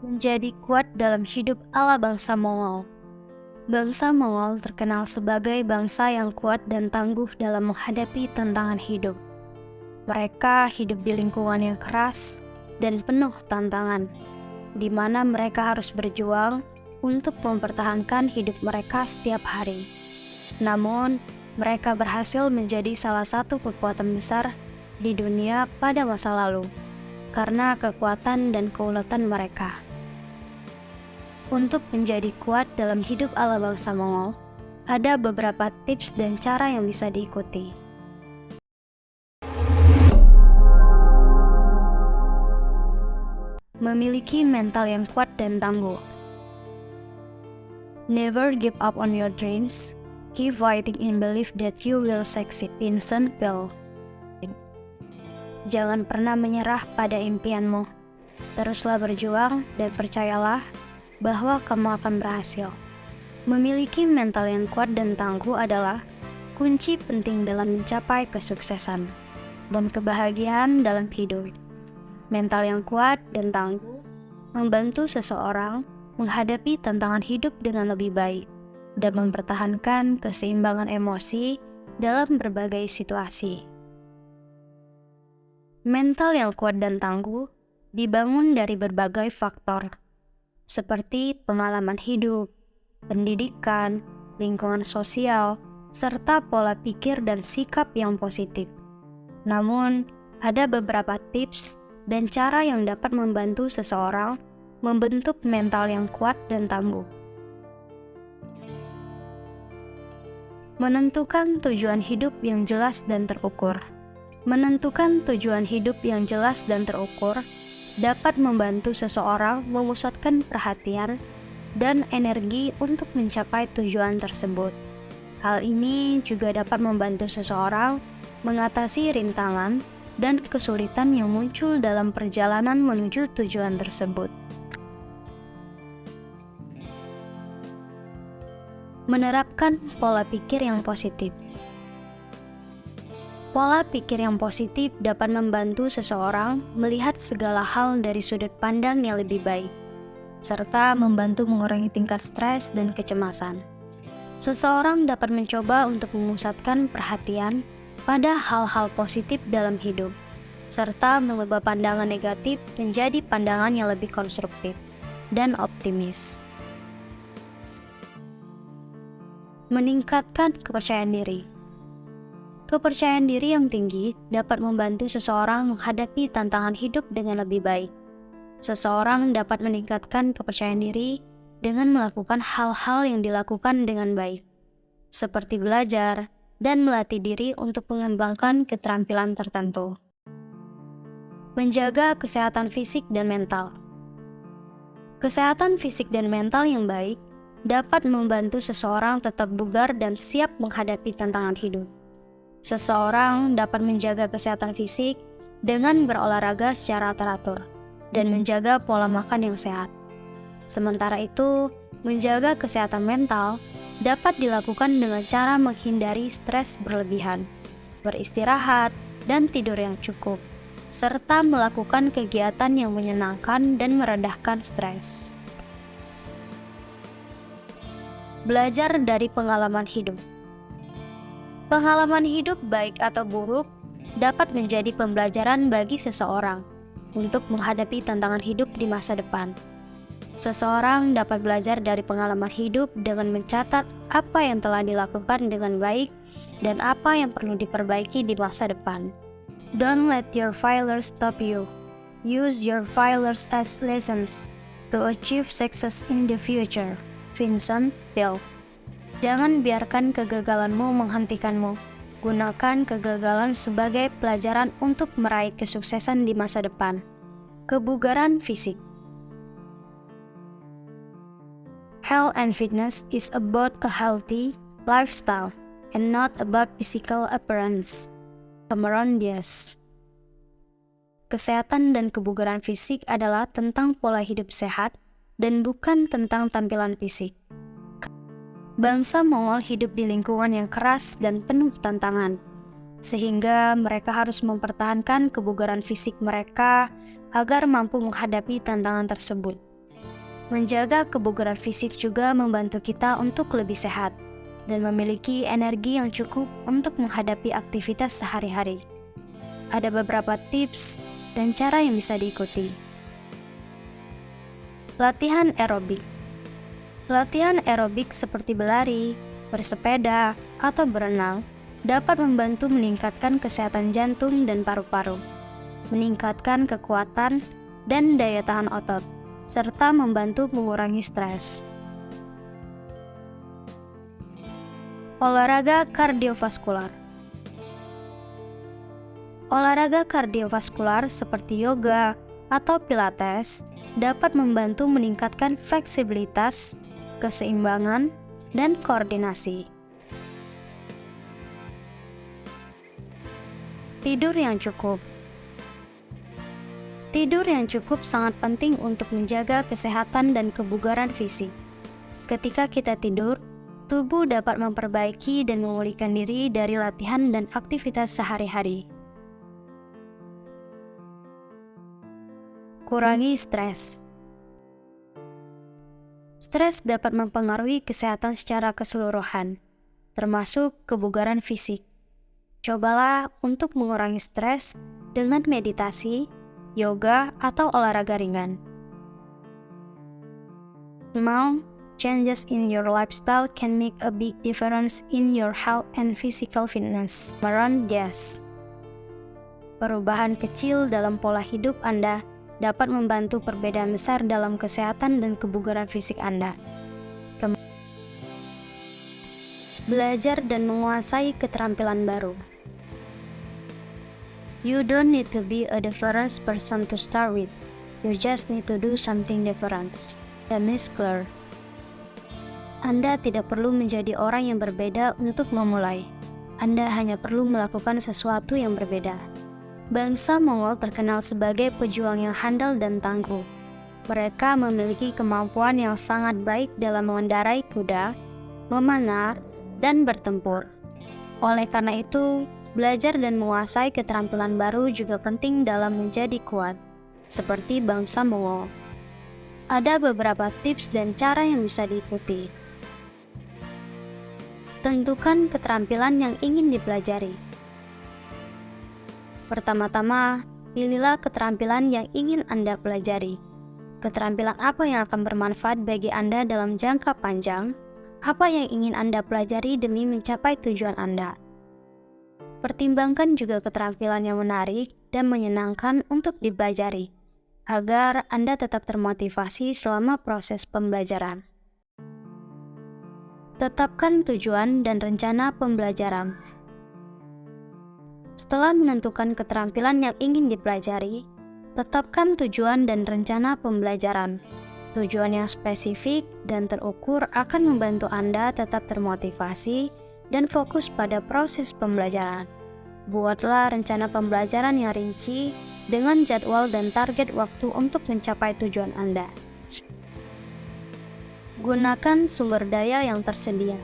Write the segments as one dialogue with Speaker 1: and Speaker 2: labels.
Speaker 1: menjadi kuat dalam hidup ala bangsa Mongol. Bangsa Mongol terkenal sebagai bangsa yang kuat dan tangguh dalam menghadapi tantangan hidup. Mereka hidup di lingkungan yang keras dan penuh tantangan, di mana mereka harus berjuang untuk mempertahankan hidup mereka setiap hari. Namun, mereka berhasil menjadi salah satu kekuatan besar di dunia pada masa lalu, karena kekuatan dan keuletan mereka. Untuk menjadi kuat dalam hidup ala bangsa Mongol, ada beberapa tips dan cara yang bisa diikuti. Memiliki mental yang kuat dan tangguh. Never give up on your dreams. Keep fighting in belief that you will succeed. Vincent Peale. Jangan pernah menyerah pada impianmu. Teruslah berjuang dan percayalah bahwa kamu akan berhasil. Memiliki mental yang kuat dan tangguh adalah kunci penting dalam mencapai kesuksesan dan kebahagiaan dalam hidup. Mental yang kuat dan tangguh membantu seseorang menghadapi tantangan hidup dengan lebih baik dan mempertahankan keseimbangan emosi dalam berbagai situasi. Mental yang kuat dan tangguh dibangun dari berbagai faktor, seperti pengalaman hidup, pendidikan, lingkungan sosial, serta pola pikir dan sikap yang positif. Namun, ada beberapa tips dan cara yang dapat membantu seseorang membentuk mental yang kuat dan tangguh. Menentukan tujuan hidup yang jelas dan terukur. Menentukan tujuan hidup yang jelas dan terukur dapat membantu seseorang memusatkan perhatian dan energi untuk mencapai tujuan tersebut. Hal ini juga dapat membantu seseorang mengatasi rintangan dan kesulitan yang muncul dalam perjalanan menuju tujuan tersebut. Menerapkan pola pikir yang positif. Pola pikir yang positif dapat membantu seseorang melihat segala hal dari sudut pandang yang lebih baik, serta membantu mengurangi tingkat stres dan kecemasan. Seseorang dapat mencoba untuk memusatkan perhatian pada hal-hal positif dalam hidup, serta mengubah pandangan negatif menjadi pandangan yang lebih konstruktif dan optimis. Meningkatkan kepercayaan diri. Kepercayaan diri yang tinggi dapat membantu seseorang menghadapi tantangan hidup dengan lebih baik. Seseorang dapat meningkatkan kepercayaan diri dengan melakukan hal-hal yang dilakukan dengan baik, seperti belajar dan melatih diri untuk mengembangkan keterampilan tertentu. Menjaga kesehatan fisik dan mental. Kesehatan fisik dan mental yang baik dapat membantu seseorang tetap bugar dan siap menghadapi tantangan hidup. Seseorang dapat menjaga kesehatan fisik dengan berolahraga secara teratur dan menjaga pola makan yang sehat. Sementara itu, menjaga kesehatan mental dapat dilakukan dengan cara menghindari stres berlebihan, beristirahat, dan tidur yang cukup, serta melakukan kegiatan yang menyenangkan dan meredahkan stres. Belajar dari pengalaman hidup. Pengalaman hidup baik atau buruk dapat menjadi pembelajaran bagi seseorang untuk menghadapi tantangan hidup di masa depan. Seseorang dapat belajar dari pengalaman hidup dengan mencatat apa yang telah dilakukan dengan baik dan apa yang perlu diperbaiki di masa depan. Don't let your failures stop you. Use your failures as lessons to achieve success in the future. Vincent Peale. Jangan biarkan kegagalanmu menghentikanmu. Gunakan kegagalan sebagai pelajaran untuk meraih kesuksesan di masa depan. Kebugaran fisik. Health and fitness is about a healthy lifestyle and not about physical appearance. Cameron Diaz. Kesehatan dan kebugaran fisik adalah tentang pola hidup sehat dan bukan tentang tampilan fisik. Bangsa Mongol hidup di lingkungan yang keras dan penuh tantangan, sehingga mereka harus mempertahankan kebugaran fisik mereka agar mampu menghadapi tantangan tersebut. Menjaga kebugaran fisik juga membantu kita untuk lebih sehat dan memiliki energi yang cukup untuk menghadapi aktivitas sehari-hari. Ada beberapa tips dan cara yang bisa diikuti. Latihan aerobik. Latihan aerobik seperti berlari, bersepeda, atau berenang dapat membantu meningkatkan kesehatan jantung dan paru-paru, meningkatkan kekuatan dan daya tahan otot, serta membantu mengurangi stres. Olahraga kardiovaskular. Olahraga kardiovaskular seperti yoga atau pilates dapat membantu meningkatkan fleksibilitas, keseimbangan, dan koordinasi. Tidur yang cukup. Tidur yang cukup sangat penting untuk menjaga kesehatan dan kebugaran fisik. Ketika kita tidur, tubuh dapat memperbaiki dan memulihkan diri dari latihan dan aktivitas sehari-hari. Kurangi stres. Stres dapat mempengaruhi kesehatan secara keseluruhan, termasuk kebugaran fisik. Cobalah untuk mengurangi stres dengan meditasi, yoga, atau olahraga ringan. Small changes in your lifestyle can make a big difference in your health and physical fitness. Maron Diaz. Perubahan kecil dalam pola hidup Anda dapat membantu perbedaan besar dalam kesehatan dan kebugaran fisik Anda. Belajar dan menguasai keterampilan baru. You don't need to be a different person to start with. You just need to do something different. Dennis Clear. Anda tidak perlu menjadi orang yang berbeda untuk memulai. Anda hanya perlu melakukan sesuatu yang berbeda. Bangsa Mongol terkenal sebagai pejuang yang handal dan tangguh. Mereka memiliki kemampuan yang sangat baik dalam mengendarai kuda, memanah, dan bertempur. Oleh karena itu, belajar dan menguasai keterampilan baru juga penting dalam menjadi kuat, seperti bangsa Mongol. Ada beberapa tips dan cara yang bisa diikuti. Tentukan keterampilan yang ingin dipelajari. Pertama-tama, pilihlah keterampilan yang ingin Anda pelajari. Keterampilan apa yang akan bermanfaat bagi Anda dalam jangka panjang? Apa yang ingin Anda pelajari demi mencapai tujuan Anda? Pertimbangkan juga keterampilan yang menarik dan menyenangkan untuk dipelajari, agar Anda tetap termotivasi selama proses pembelajaran. Tetapkan tujuan dan rencana pembelajaran. Setelah menentukan keterampilan yang ingin dipelajari, tetapkan tujuan dan rencana pembelajaran. Tujuan yang spesifik dan terukur akan membantu Anda tetap termotivasi dan fokus pada proses pembelajaran. Buatlah rencana pembelajaran yang rinci dengan jadwal dan target waktu untuk mencapai tujuan Anda. Gunakan sumber daya yang tersedia.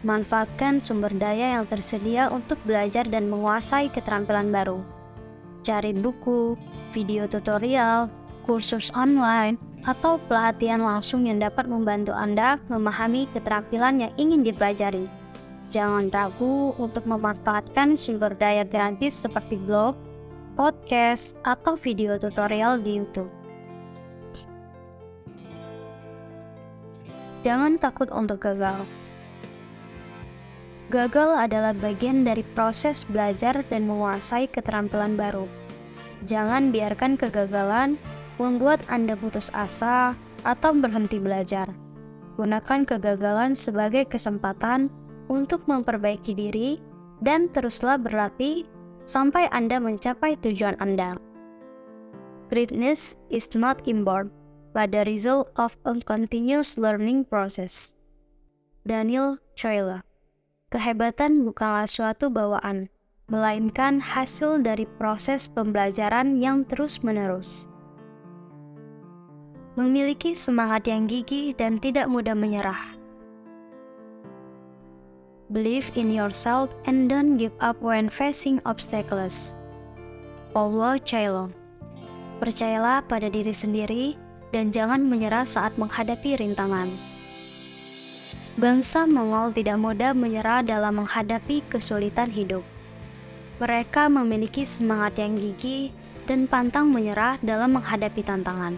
Speaker 1: Manfaatkan sumber daya yang tersedia untuk belajar dan menguasai keterampilan baru. Cari buku, video tutorial, kursus online, atau pelatihan langsung yang dapat membantu Anda memahami keterampilan yang ingin dipelajari. Jangan ragu untuk memanfaatkan sumber daya gratis seperti blog, podcast, atau video tutorial di YouTube. Jangan takut untuk gagal. Gagal adalah bagian dari proses belajar dan menguasai keterampilan baru. Jangan biarkan kegagalan membuat Anda putus asa atau berhenti belajar. Gunakan kegagalan sebagai kesempatan untuk memperbaiki diri dan teruslah berlatih sampai Anda mencapai tujuan Anda. Greatness is not inborn, but the result of a continuous learning process. Daniel Coyle. Kehebatan bukanlah suatu bawaan, melainkan hasil dari proses pembelajaran yang terus-menerus. Memiliki semangat yang gigih dan tidak mudah menyerah. Believe in yourself and don't give up when facing obstacles. Paulo Coelho. Percayalah pada diri sendiri dan jangan menyerah saat menghadapi rintangan. Bangsa Mongol tidak mudah menyerah dalam menghadapi kesulitan hidup. Mereka memiliki semangat yang gigih dan pantang menyerah dalam menghadapi tantangan.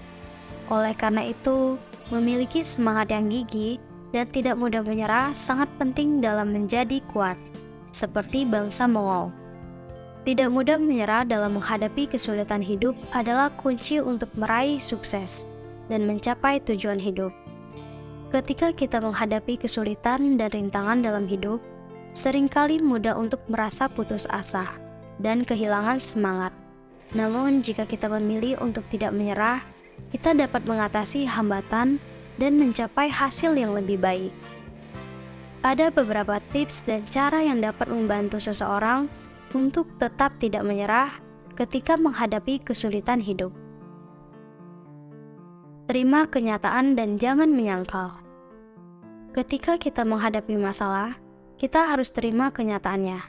Speaker 1: Oleh karena itu, memiliki semangat yang gigih dan tidak mudah menyerah sangat penting dalam menjadi kuat, seperti bangsa Mongol. Tidak mudah menyerah dalam menghadapi kesulitan hidup adalah kunci untuk meraih sukses dan mencapai tujuan hidup. Ketika kita menghadapi kesulitan dan rintangan dalam hidup, seringkali mudah untuk merasa putus asa dan kehilangan semangat. Namun, jika kita memilih untuk tidak menyerah, kita dapat mengatasi hambatan dan mencapai hasil yang lebih baik. Ada beberapa tips dan cara yang dapat membantu seseorang untuk tetap tidak menyerah ketika menghadapi kesulitan hidup. Terima kenyataan dan jangan menyangkal. Ketika kita menghadapi masalah, kita harus terima kenyataannya.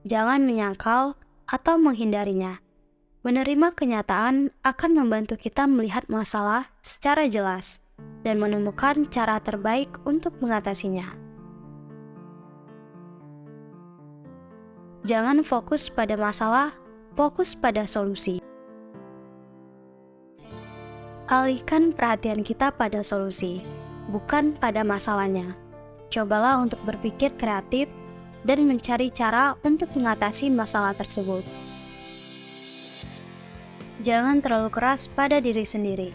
Speaker 1: Jangan menyangkal atau menghindarinya. Menerima kenyataan akan membantu kita melihat masalah secara jelas dan menemukan cara terbaik untuk mengatasinya. Jangan fokus pada masalah, fokus pada solusi. Alihkan perhatian kita pada solusi, bukan pada masalahnya. Cobalah untuk berpikir kreatif dan mencari cara untuk mengatasi masalah tersebut. Jangan terlalu keras pada diri sendiri.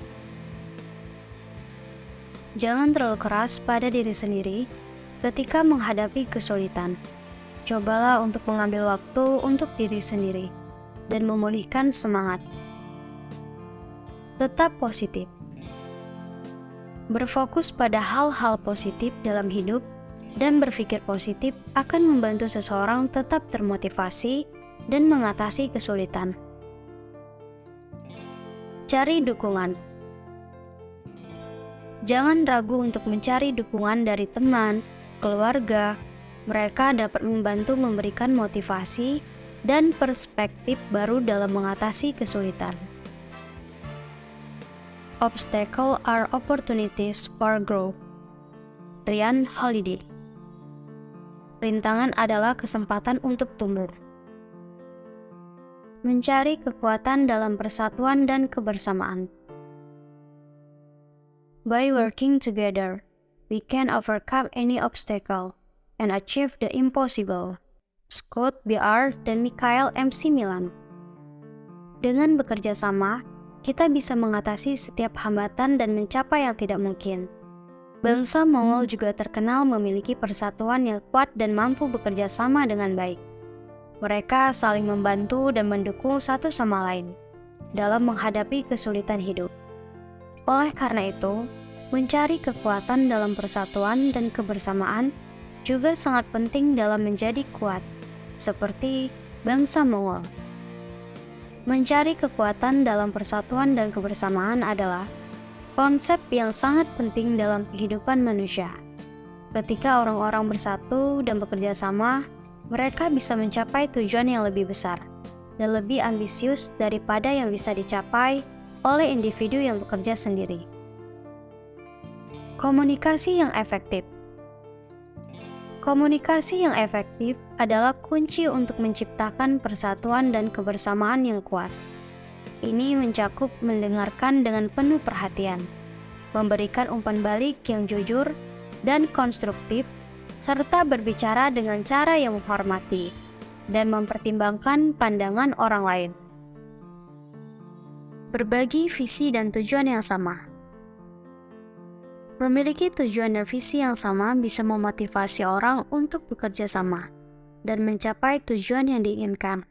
Speaker 1: Jangan terlalu keras pada diri sendiri ketika menghadapi kesulitan. Cobalah untuk mengambil waktu untuk diri sendiri dan memulihkan semangat. Tetap positif. Berfokus pada hal-hal positif dalam hidup dan berpikir positif akan membantu seseorang tetap termotivasi dan mengatasi kesulitan. Cari dukungan. Jangan ragu untuk mencari dukungan dari teman, keluarga. Mereka dapat membantu memberikan motivasi dan perspektif baru dalam mengatasi kesulitan. Obstacles are opportunities for growth. Ryan Holiday. Rintangan adalah kesempatan untuk tumbuh. Mencari kekuatan dalam persatuan dan kebersamaan. By working together, we can overcome any obstacle and achieve the impossible. Scott B.R. dan Michael M.C. Milan. Dengan bekerja sama, kita bisa mengatasi setiap hambatan dan mencapai yang tidak mungkin. Bangsa Mongol juga terkenal memiliki persatuan yang kuat dan mampu bekerja sama dengan baik. Mereka saling membantu dan mendukung satu sama lain dalam menghadapi kesulitan hidup. Oleh karena itu, mencari kekuatan dalam persatuan dan kebersamaan juga sangat penting dalam menjadi kuat, seperti bangsa Mongol. Mencari kekuatan dalam persatuan dan kebersamaan adalah konsep yang sangat penting dalam kehidupan manusia. Ketika orang-orang bersatu dan bekerja sama, mereka bisa mencapai tujuan yang lebih besar dan lebih ambisius daripada yang bisa dicapai oleh individu yang bekerja sendiri. Komunikasi yang efektif. Komunikasi yang efektif adalah kunci untuk menciptakan persatuan dan kebersamaan yang kuat. Ini mencakup mendengarkan dengan penuh perhatian, memberikan umpan balik yang jujur dan konstruktif, serta berbicara dengan cara yang menghormati dan mempertimbangkan pandangan orang lain. Berbagi visi dan tujuan yang sama. Memiliki tujuan dan visi yang sama bisa memotivasi orang untuk bekerja sama dan mencapai tujuan yang diinginkan.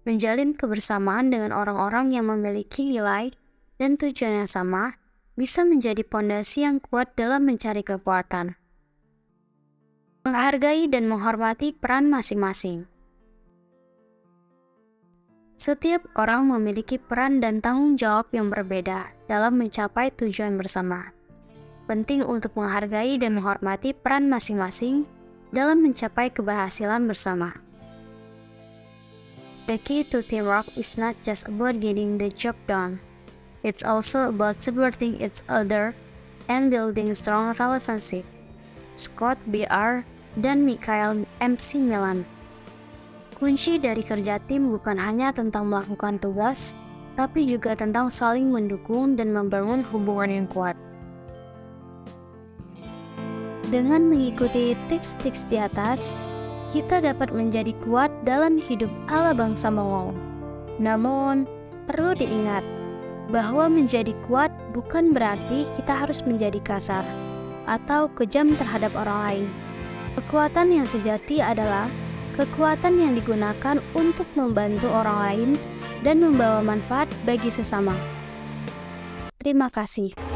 Speaker 1: Menjalin kebersamaan dengan orang-orang yang memiliki nilai dan tujuan yang sama bisa menjadi pondasi yang kuat dalam mencari kekuatan. Menghargai dan menghormati peran masing-masing. Setiap orang memiliki peran dan tanggung jawab yang berbeda dalam mencapai tujuan bersama. Penting untuk menghargai dan menghormati peran masing-masing dalam mencapai keberhasilan bersama. The key to teamwork is not just about getting the job done, It's also about supporting each other and building strong relationship. Scott B.R. dan Michael M.C. Milan. Kunci dari kerja tim bukan hanya tentang melakukan tugas, tapi juga tentang saling mendukung dan membangun hubungan yang kuat. Dengan mengikuti tips-tips di atas, kita dapat menjadi kuat dalam hidup ala bangsa Mongol. Namun, perlu diingat bahwa menjadi kuat bukan berarti kita harus menjadi kasar atau kejam terhadap orang lain. Kekuatan yang sejati adalah kekuatan yang digunakan untuk membantu orang lain dan membawa manfaat bagi sesama. Terima kasih.